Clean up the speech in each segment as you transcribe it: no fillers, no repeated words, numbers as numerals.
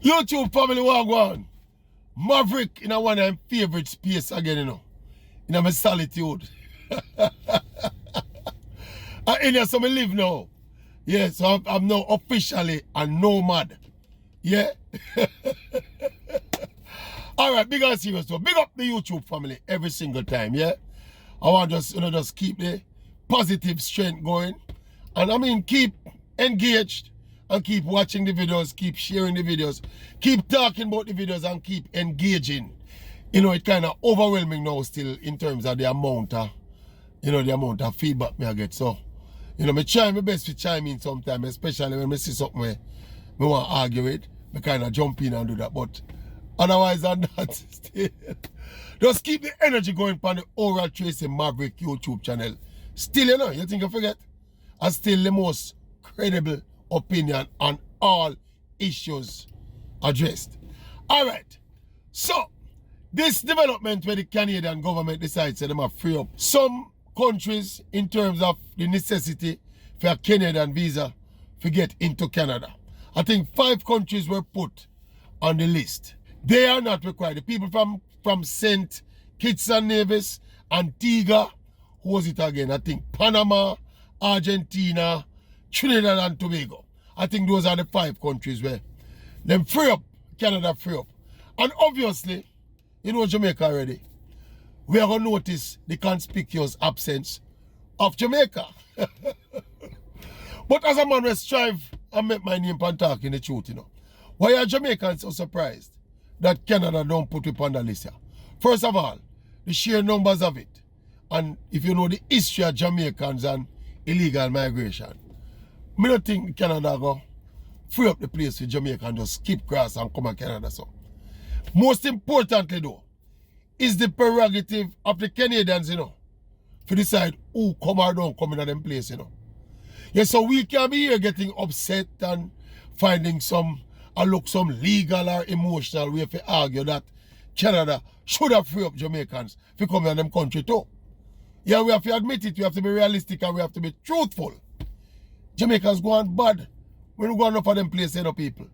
YouTube family wagwan. Maverick in a one of my favorite space again, you know. In my solitude. And in here so I live now. Yeah, so I'm now officially a nomad. Yeah. Alright, big and serious though. Big up the YouTube family every single time, yeah. I want just keep the positive strength going. And I mean keep engaged and keep watching the videos, keep sharing the videos, keep talking about the videos and keep engaging. You know, it's kind of overwhelming now still in terms of the amount of, the amount of feedback me I get. So, I try my best to chime in sometimes, especially when I see something where I want to argue with. I kind of jump in and do that. But otherwise than that, still, just keep the energy going on the Oral Tracy Maverick YouTube channel. Still, you think I forget? And still the most credible opinion on all issues addressed. Alright, so this development where the Canadian government decides that they must free up some countries in terms of the necessity for a Canadian visa to get into Canada. I think 5 countries were put on the list. They are not required. The people from St. Kitts and Nevis, Antigua, who was it again? I think Panama, Argentina, Trinidad and Tobago. I think those are the 5 countries where them free up, Canada free up. And obviously, Jamaica already. We are going to notice the conspicuous absence of Jamaica. But as a man will strive and make my name and talk in the truth, why are Jamaicans so surprised that Canada don't put it on the list here? First of all, the sheer numbers of it. And if you know the history of Jamaicans and illegal migration, I don't think Canada go free up the place for Jamaica and just skip grass and come to Canada. So, most importantly though, is the prerogative of the Canadians, to decide who come or don't come in them place, Yeah, so we can be here getting upset and finding some legal or emotional way to argue that Canada should have free up Jamaicans to come in them country too. Yeah, we have to admit it, we have to be realistic and we have to be truthful. Jamaicans go on bad when we go on for them places, people.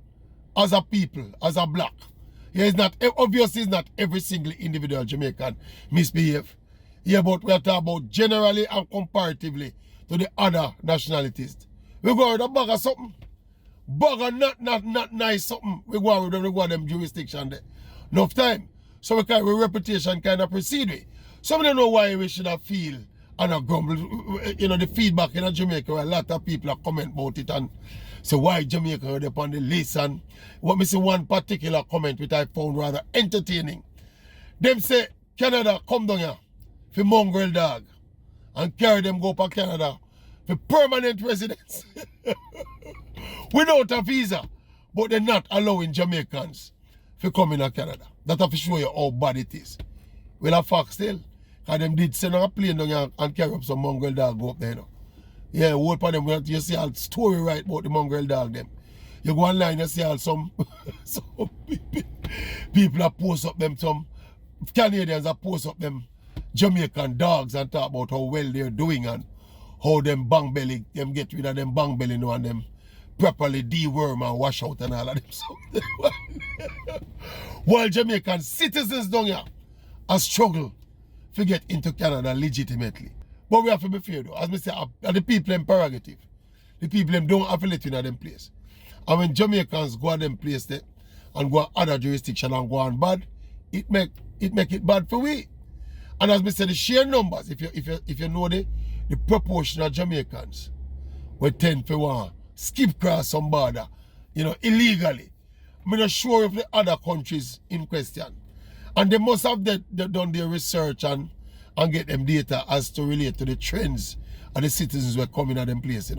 As a black. Yeah, obviously it's not every single individual Jamaican misbehave. Yeah, but we are talking about generally and comparatively to the other nationalities. We go with a bag of something. Bag of not nice something. We go with them jurisdiction there. Enough time. So we reputation kind of proceed with. Some don't know why we should have feel and a grumble. The feedback in Jamaica where a lot of people are comment about it and say why Jamaica are up on the list. And what me see one particular comment which I found rather entertaining. Them say Canada come down here for mongrel dog and carry them go to Canada for permanent residence without a visa, but they're not allowing Jamaicans to come in Canada. That have to show you how bad it is. Well, a fact still. Because them did send a plane down here and carry up some mongrel dog go up there, Yeah, whole part of them, you see all story right about the mongrel dog them. You go online, you see all some people that post up them, some Canadians that post up them Jamaican dogs and talk about how well they're doing and how them bang belly, them get rid of them bang belly now and them properly deworm and wash out and all of them stuff. While Jamaican citizens down here are struggle to get into Canada legitimately. But we have to be fair though. As I say, the people in prerogative. The people them don't have to let you in them place. And when Jamaicans go to them place there and go to other jurisdiction and go on bad, it make it bad for we. And as I said, the sheer numbers, if you know the proportion of Jamaicans we tend to want skip cross some border, illegally. I'm not sure if the other countries in question. And they must have done their research and get them data as to relate to the trends of the citizens who are coming at them place,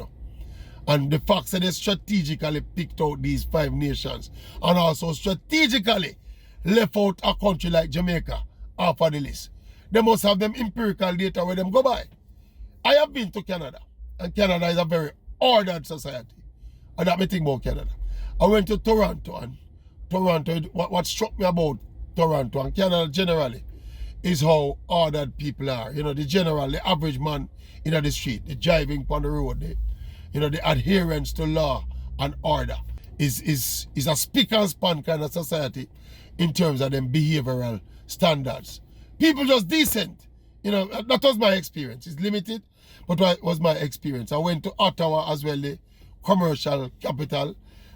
And the fact that they strategically picked out these 5 nations and also strategically left out a country like Jamaica off of the list. They must have them empirical data where them go by. I have been to Canada, and Canada is a very ordered society. And that me think about Canada. I went to Toronto, and Toronto, what struck me about Toronto and Canada generally is how ordered people are. The average man in the street, the driving on the road, the adherence to law and order. is a spick and span kind of society in terms of them behavioral standards. People just decent. You know, that was my experience. It's limited, but that was my experience. I went to Ottawa as well, the commercial capital,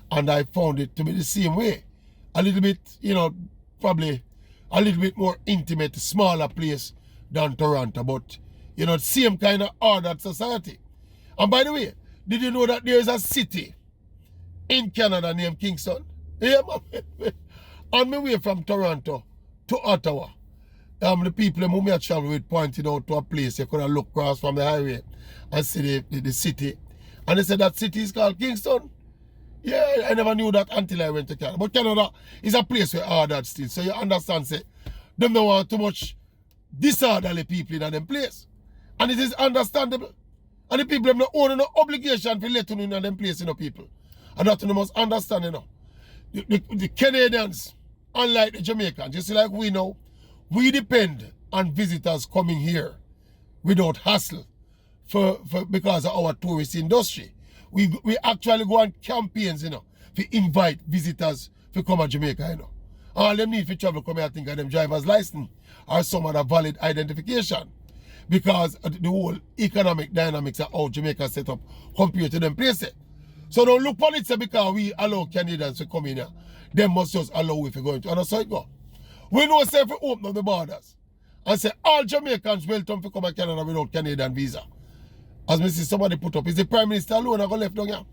and I found it to be the same way. A little bit, you know, probably a little bit more intimate, smaller place than Toronto, but, you know, same kind of ordered society. And by the way, did you know that there is a city in Canada named Kingston? Yeah, man. On my way from Toronto to Ottawa, the people who me travel with pointed out to a place you could have looked across from the highway and see the city. And they said that city is called Kingston. Yeah, I never knew that until I went to Canada. But Canada is a place where ordered still. So you understand, say, them don't want too much disorderly people in them place. And it is understandable. And the people have no own no obligation to let you know in them place, you know, people. And that you must understand, you know. The Canadians, unlike the Jamaicans, just like we know, we depend on visitors coming here without hassle because of our tourist industry. We actually go on campaigns, you know, to invite visitors to come to Jamaica, you know. All them need for travel come here, I think, of them driver's license or some other valid identification. Because the whole economic dynamics of how Jamaica set up compared to them places. So don't look on it say because we allow Canadians to come in here, they must just allow if you go into other side go. We know say if we open up the borders and say all Jamaicans welcome to come to Canada without Canadian visa. As me see somebody put up, is the Prime Minister alone I go left down here?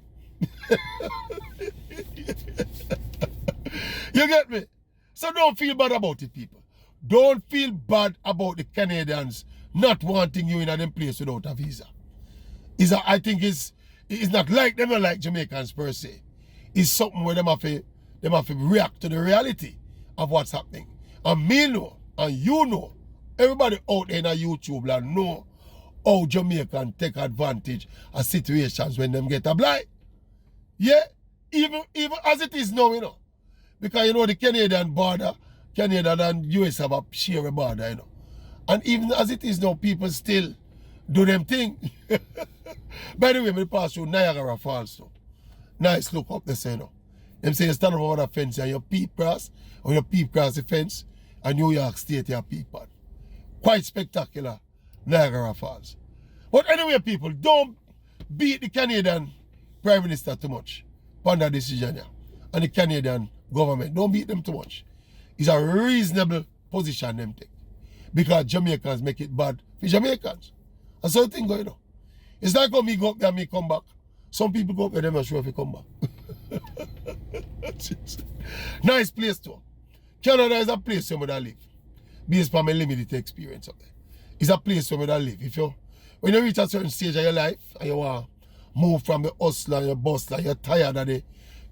You get me? So don't feel bad about it, people. Don't feel bad about the Canadians not wanting you in a place without a visa. I think it's not like them or like Jamaicans per se. It's something where them have to react to the reality of what's happening. And me know, and you know, everybody out there in a YouTube land know how Jamaican take advantage of situations when them get a blight. Yeah, even as it is now, you know. Because you know the Canadian border, Canada and US have a share border, you know. And even as it is now, people still do them thing. By the way, we pass through Niagara Falls too. Nice look up there, you know. Them say you stand up over the fence and you peep cross, or you peep cross the fence, and New York State you peep on. Quite spectacular, Niagara Falls. But anyway, people, don't beat the Canadian Prime Minister too much on that decision here. And the Canadian government, don't beat them too much. It's a reasonable position them take. Because Jamaicans make it bad for Jamaicans. And so the thing going on. It's like how me go up there and me come back. Some people go up there, they're not sure if they come back. Nice place too. Canada is a place where I live. Based on my limited experience up there. It's a place where I live. When you reach a certain stage of your life and you want to move from the hustle and your bustler, you're tired of the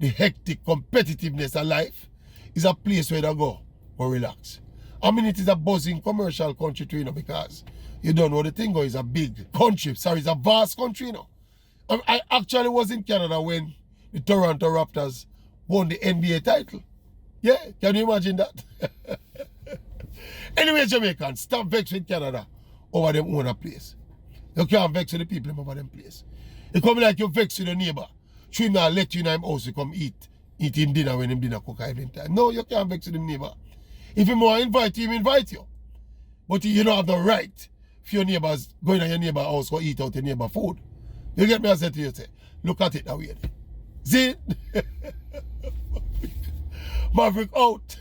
hectic competitiveness of life, it's a place where you go or relax. I mean, it is a buzzing commercial country too, you know, because you don't know the thing, it's a big country. Sorry, it's a vast country, you know. I actually was in Canada when the Toronto Raptors won the NBA title. Yeah, can you imagine that? Anyway, Jamaicans, stop vexing Canada over them own a place. You can't vex with the people over them place. It come like you vex with the neighbor. Should not let you in him house to come eat him dinner when him dinner cook every time. No, you can't vex with the neighbor. If you want to invite you, invite you. But you don't have the right for your neighbors going to your neighbor's house or eat out your neighbor's food. You get me? I said to you, say, look at it that way. See? Maverick out.